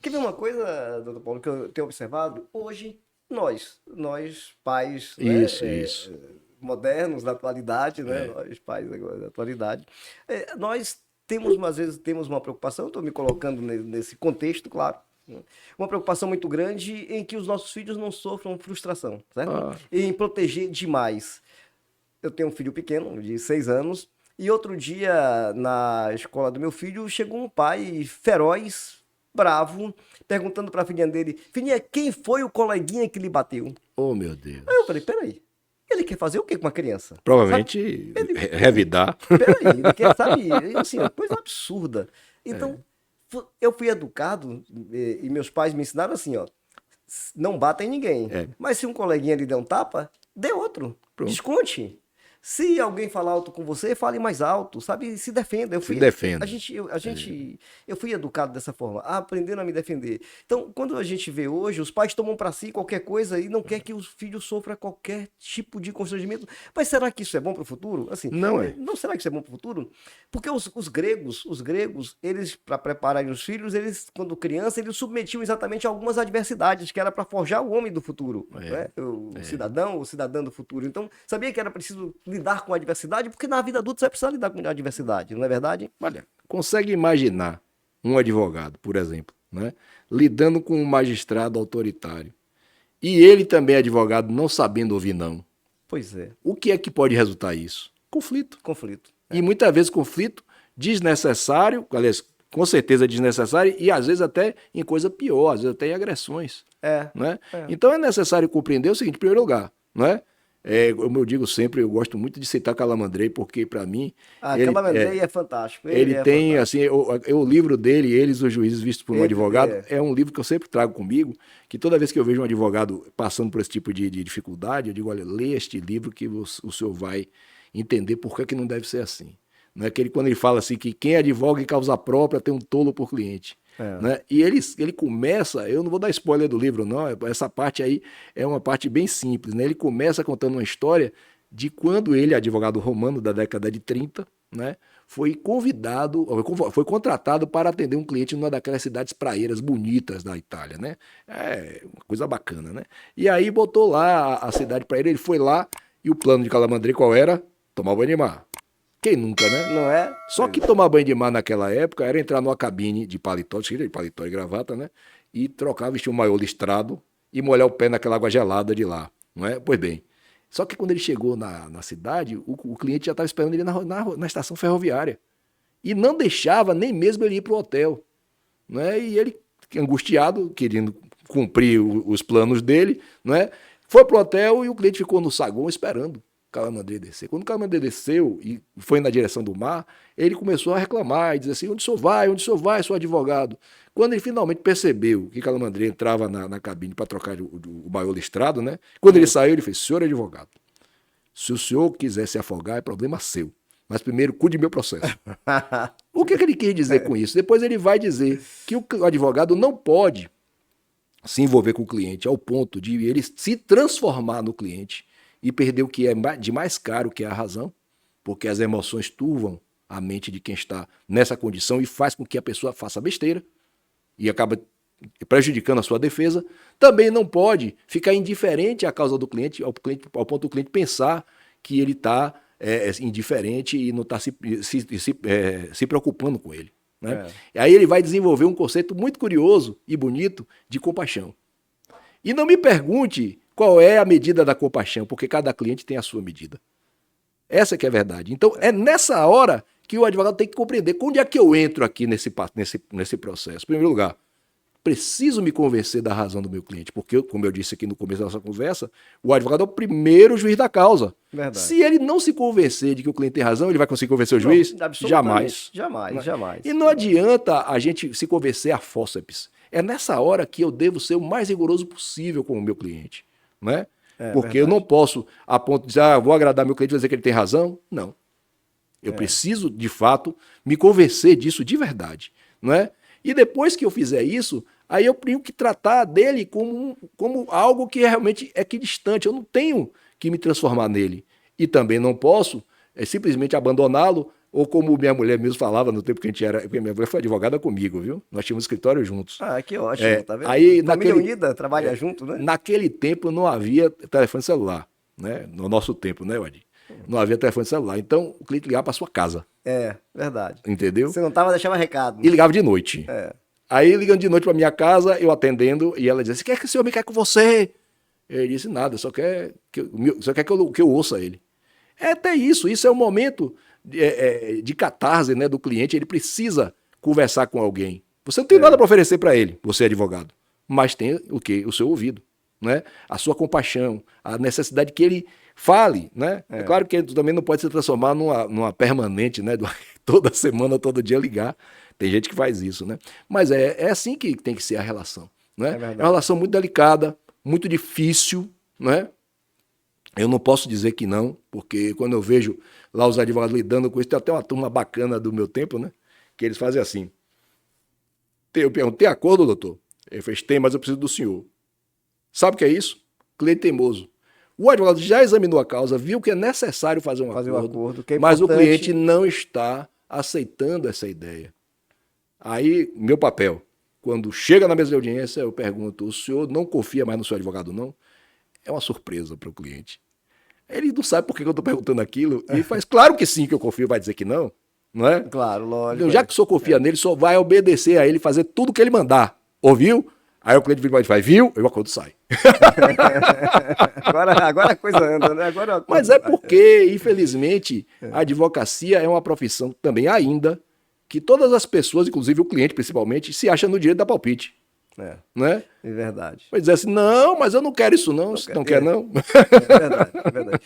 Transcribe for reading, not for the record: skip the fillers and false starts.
Quer ver uma coisa, doutor Paulo, que eu tenho observado? Hoje, nós pais, né, Isso. modernos da atualidade, né, É. nós pais agora da atualidade, nós temos, às vezes, temos uma preocupação, estou me colocando nesse contexto, claro, né, uma preocupação muito grande em que os nossos filhos não sofram frustração, certo? Ah, E em proteger demais. Eu tenho um filho pequeno, de 6 anos, e outro dia, na escola do meu filho, chegou um pai feroz, bravo, perguntando para a filhinha dele: Filhinha, quem foi o coleguinha que lhe bateu? oh, meu Aí eu falei: Deus. Peraí, ele quer fazer o quê com uma criança? Sabe? Provavelmente Ele revidar. peraí, ele quer, sabe? Assim, ó, coisa absurda. É, Então, eu fui educado e meus pais me ensinaram assim, ó: não bata em ninguém. é, Mas se um coleguinha lhe der um tapa, dê outro. pronto. Desconte. Se alguém falar alto com você, fale mais alto, sabe? Se defenda. Se defenda. Eu fui educado dessa forma, aprendendo a me defender. Então, quando a gente vê hoje, os pais tomam para si qualquer coisa e não quer que os filhos sofram qualquer tipo de constrangimento. Mas será que isso é bom para o futuro? Assim, Não é. não será que isso é bom para o futuro? Porque os gregos, eles, para prepararem os filhos, eles, quando criança, eles submetiam exatamente a algumas adversidades, que era para forjar o homem do futuro, né? O É. cidadão, o cidadã do futuro. Então, sabia que era preciso lidar com a adversidade, porque na vida adulta você vai precisar lidar com a adversidade, não é verdade? Olha, consegue imaginar um advogado, por exemplo, né, lidando com um magistrado autoritário e ele também é advogado não sabendo ouvir não? Pois é, O que é que pode resultar isso? Conflito. conflito. E muitas vezes conflito desnecessário, aliás, com certeza desnecessário e às vezes até em coisa pior, às vezes até em agressões. É, Né? é. Então é necessário compreender o seguinte, em primeiro lugar, não é? Como eu digo sempre, eu gosto muito de citar Calamandrei, porque para mim Ah, ele, Calamandrei é fantástico, ele ele é tem fantástico. assim, o livro dele, Eles os Juízes Vistos por um Ele Advogado, é. é um livro que eu sempre trago comigo, que toda vez que eu vejo um advogado passando por esse tipo de dificuldade, eu digo, olha, lê este livro que o senhor vai entender por que não deve ser assim. Não é aquele quando ele fala assim que quem advoga em causa própria tem um tolo por cliente. É. Né? E ele começa, eu não vou dar spoiler do livro, não, essa parte aí é uma parte bem simples. Né? Ele começa contando uma história de quando ele, advogado romano da década de 30, né, foi convidado, foi contratado para atender um cliente numa daquelas cidades praeiras bonitas da Itália. Né? É uma coisa bacana. Né? E aí botou lá a cidade praeira, ele foi lá e o plano de Calamandrei qual era? Tomar banho de mar. Quem nunca, né? Não é? Só Pois que é. tomar banho de mar naquela época era entrar numa cabine de paletó e gravata, né? E trocar, vestir um maiô listrado e molhar o pé naquela água gelada de lá, não é? Pois bem. Só que quando ele chegou na cidade, o cliente já estava esperando ele na estação ferroviária. E não deixava nem mesmo ele ir para o hotel. Né? E ele, angustiado, querendo cumprir os planos dele, né? Foi pro hotel e o cliente ficou no saguão esperando o Calamandrei descer. Quando o Calamandrei desceu e foi na direção do mar, ele começou a reclamar e dizer assim: onde o senhor vai? Onde o senhor vai, sou advogado? Quando ele finalmente percebeu que Calamandrei entrava na cabine para trocar o maior listrado, né? Quando ele saiu, ele fez: senhor advogado, se o senhor quiser se afogar, é problema seu. Mas primeiro, cuide do meu processo. O que ele quer dizer com isso? Depois ele vai dizer que o advogado não pode se envolver com o cliente ao ponto de ele se transformar no cliente e perder o que é de mais caro, que é a razão, porque as emoções turvam a mente de quem está nessa condição e faz com que a pessoa faça besteira e acaba prejudicando a sua defesa. Também não pode ficar indiferente à causa do cliente, ao ponto do cliente pensar que ele está indiferente e não está se preocupando com ele. Né? É. E aí ele vai desenvolver um conceito muito curioso e bonito de compaixão. E não me pergunte qual é a medida da compaixão, porque cada cliente tem a sua medida. Essa que é a verdade. Então é nessa hora que o advogado tem que compreender onde é que eu entro aqui nesse processo. Em primeiro lugar, preciso me convencer da razão do meu cliente, porque, como eu disse aqui no começo da nossa conversa, o advogado é o primeiro juiz da causa. Verdade. Se ele não se convencer de que o cliente tem razão, ele vai conseguir convencer o Não, juiz? absolutamente. Jamais. Jamais, E jamais. não adianta a gente se convencer a fórceps. É nessa hora que eu devo ser o mais rigoroso possível com o meu cliente. Né? É Porque eu não verdade. posso, a ponto de dizer, vou agradar meu cliente e dizer que ele tem razão. Não. Eu preciso, de fato, me convencer disso de verdade. Não é? E depois que eu fizer isso, aí eu tenho que tratar dele como algo que realmente é equidistante. Eu não tenho que me transformar nele. E também não posso simplesmente abandoná-lo Ou como minha mulher mesmo falava no tempo que a gente era, porque minha mulher foi advogada comigo, viu? Nós tínhamos escritório juntos. Ah, que ótimo, tá vendo? Aí, Família unida, trabalha junto, né? naquele tempo não havia telefone celular, né? No nosso tempo, né, Wadi? Não havia telefone celular. Então, o cliente ligava para sua casa, É, verdade. entendeu? Você não tava, deixava recado. E ligava de noite. É. Aí, ligando de noite para minha casa, eu atendendo, e ela dizia assim, quer que esse homem quer com você? Ele disse, nada, só quer que eu ouça ele. É até isso é um momento de catarse, né, do cliente, ele precisa conversar com alguém. Você não tem nada para oferecer para ele, você é advogado, mas tem o quê? O seu ouvido, né? A sua compaixão, a necessidade que ele fale, né? É claro que ele também não pode se transformar numa permanente, né? Toda semana, todo dia ligar. Tem gente que faz isso, né? Mas é assim que tem que ser a relação, né? É uma relação muito delicada, muito difícil, né? Eu não posso dizer que não, porque quando eu vejo lá os advogados lidando com isso, tem até uma turma bacana do meu tempo, né? Que eles fazem assim. Eu perguntei, tem acordo, doutor? Ele fez, tem, mas eu preciso do senhor. Sabe o que é isso? Cliente teimoso. O advogado já examinou a causa, viu que é necessário fazer um acordo, que é mas o importante. cliente não está aceitando essa ideia. Aí, meu papel, quando chega na mesa de audiência, eu pergunto, o senhor não confia mais no seu advogado, não? É uma surpresa para o cliente. Ele não sabe por que eu estou perguntando aquilo, e faz claro que sim, que eu confio, vai dizer que não, não é? Claro, lógico. Então, já que o senhor confia nele, só vai obedecer a ele, fazer tudo que ele mandar. Ouviu? Aí o cliente vira e faz, viu? E o acordo sai. Agora a coisa anda, né? Mas é porque, infelizmente, a advocacia é uma profissão também ainda que todas as pessoas, inclusive o cliente principalmente, se acham no direito da palpite. Né? É verdade. Vai dizer assim, não, mas eu não quero isso não, você não quer não? É verdade, é verdade.